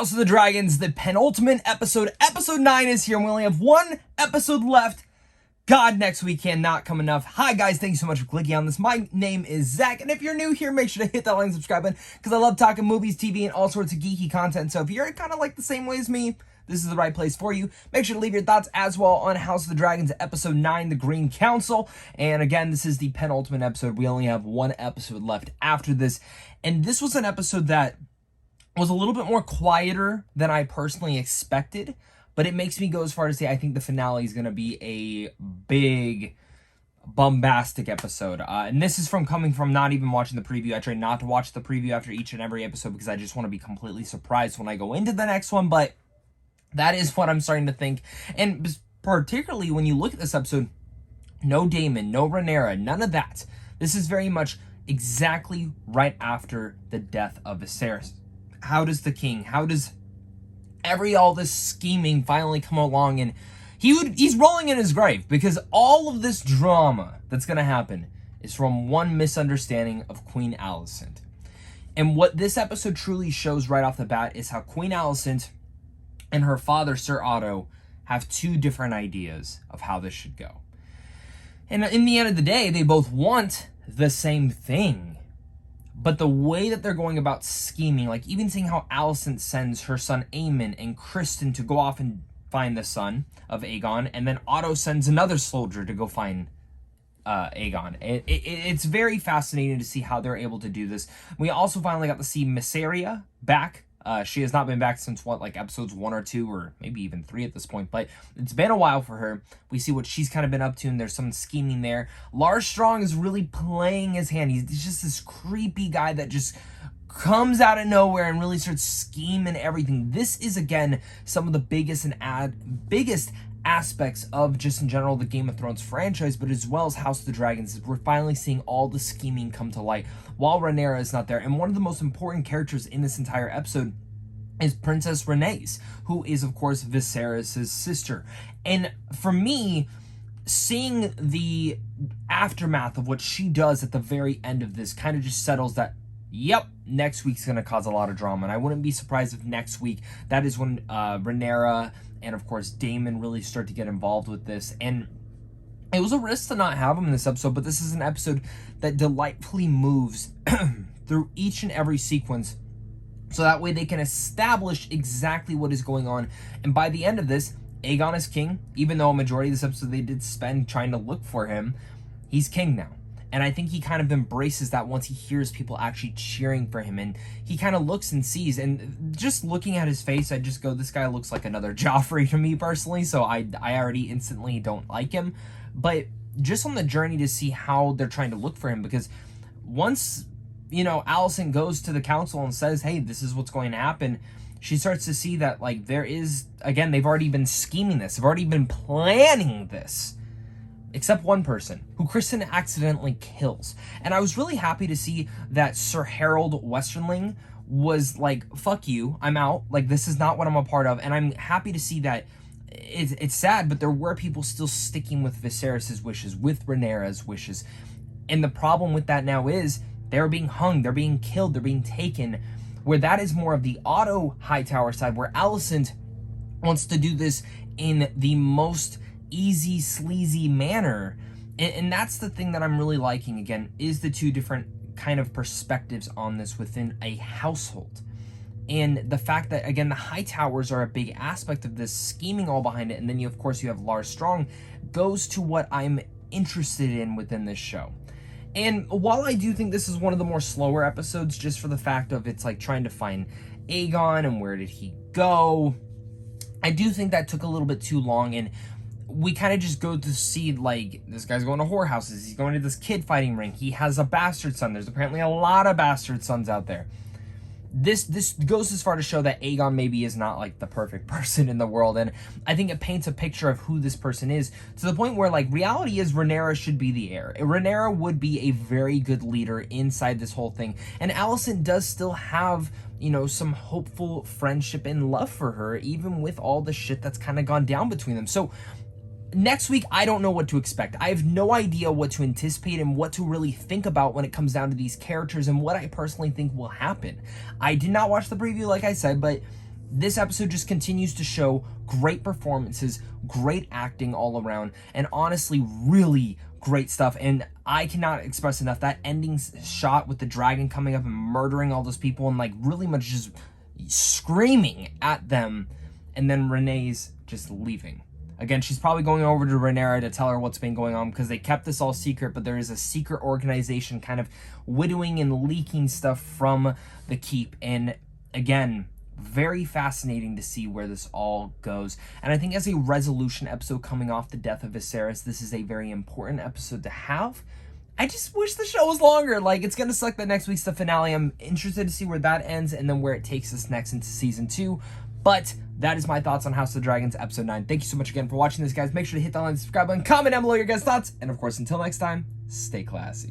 House of the Dragons, the penultimate episode. Episode 9 is here, and we only have one episode left. God, next week cannot come enough. Hi guys, thank you so much for clicking on this. My name is Zach, and if you're new here, make sure to hit that like and subscribe button, because I love talking movies, TV, and all sorts of geeky content. So if you're kind of like the same way as me, this is the right place for you. Make sure to leave your thoughts as well on House of the Dragons, episode 9, The Green Council. And again, this is the penultimate episode. We only have one episode left after this. And this was an episode that was a little bit more quieter than I personally expected, but it makes me go as far as to say I think the finale is going to be a big, bombastic episode. And this is coming from not even watching the preview. I try not to watch the preview after each and every episode because I just want to be completely surprised when I go into the next one, but that is what I'm starting to think. And particularly when you look at this episode, no Daemon, no Rhaenyra, none of that. This is very much exactly right after the death of Viserys. How does the king, how does all this scheming finally come along? And he's rolling in his grave because all of this drama that's going to happen is from one misunderstanding of Queen Alicent. And what this episode truly shows right off the bat is how Queen Alicent and her father, Sir Otto, have two different ideas of how this should go. And in the end of the day, they both want the same thing. But the way that they're going about scheming, like even seeing how Alicent sends her son Aemon and Kristen to go off and find the son of Aegon, and then Otto sends another soldier to go find Aegon. It's very fascinating to see how they're able to do this. We also finally got to see Mysaria back. She has not been back since episodes 1 or 2, or maybe even 3 at this point, but it's been a while for her. We see what she's kind of been up to, and there's some scheming there. Lars Strong is really playing his hand. He's just this creepy guy that just comes out of nowhere and really starts scheming everything. This is, again, some of the biggest aspects of just in general the Game of Thrones franchise, but as well as House of the Dragons. We're finally seeing all the scheming come to light while Rhaenyra is not there. And one of the most important characters in this entire episode is Princess Rhaenys, who is of course Viserys' sister. And for me, seeing the aftermath of what she does at the very end of this kind of just settles that, yep, next week's going to cause a lot of drama. And I wouldn't be surprised if next week, that is when Rhaenyra and of course Daemon really start to get involved with this. And it was a risk to not have him in this episode, but this is an episode that delightfully moves through each and every sequence, so that way they can establish exactly what is going on. And by the end of this, Aegon is king. Even though a majority of this episode they did spend trying to look for him, he's king now. And I think he kind of embraces that once he hears people actually cheering for him. And he kind of looks and sees, and just looking at his face, I just go, this guy looks like another Joffrey to me personally. So I already instantly don't like him. But just on the journey to see how they're trying to look for him, because once, Alicent goes to the council and says, hey, this is what's going to happen, she starts to see that, there is, again, they've already been scheming this. They've already been planning this. Except one person, who Kristen accidentally kills. And I was really happy to see that Sir Harold Westerling was like, fuck you, I'm out. This is not what I'm a part of. And I'm happy to see that it's sad, but there were people still sticking with Viserys' wishes, with Rhaenyra's wishes. And the problem with that now is they're being hung, they're being killed, they're being taken, where that is more of the Otto Hightower side, where Alicent wants to do this in the most easy, sleazy manner. And that's the thing that I'm really liking, again, is the two different kind of perspectives on this within a household. And the fact that, again, the Hightowers are a big aspect of this, scheming all behind it. And then, of course, you have Lars Strong, goes to what I'm interested in within this show. And while I do think this is one of the more slower episodes, just for the fact of it's trying to find Aegon and where did he go, I do think that took a little bit too long. And we kind of just go to see, this guy's going to whorehouses, he's going to this kid fighting ring, he has a bastard son, there's apparently a lot of bastard sons out there. This goes as far to show that Aegon maybe is not the perfect person in the world, and I think it paints a picture of who this person is, to the point where reality is Rhaenyra should be the heir. Rhaenyra would be a very good leader inside this whole thing, and Alicent does still have, some hopeful friendship and love for her, even with all the shit that's kind of gone down between them. So next week, I don't know what to expect. I have no idea what to anticipate and what to really think about when it comes down to these characters and what I personally think will happen. I did not watch the preview, like I said, but This episode just continues to show great performances, great acting all around, and honestly, really great stuff. And I cannot express enough that ending shot with the dragon coming up and murdering all those people and like really much just screaming at them, and then Renee's just leaving. Again, she's probably going over to Rhaenyra to tell her what's been going on because they kept this all secret, but there is a secret organization kind of widowing and leaking stuff from the keep. And again, very fascinating to see where this all goes. And I think as a resolution episode coming off the death of Viserys, this is a very important episode to have. I just wish the show was longer. Like, it's gonna suck that next week's the finale. I'm interested to see where that ends and then where it takes us next into season 2. But that is my thoughts on House of the Dragons episode 9. Thank you so much again for watching this, guys. Make sure to hit that like, subscribe button, comment down below your guys' thoughts, and of course, until next time, stay classy.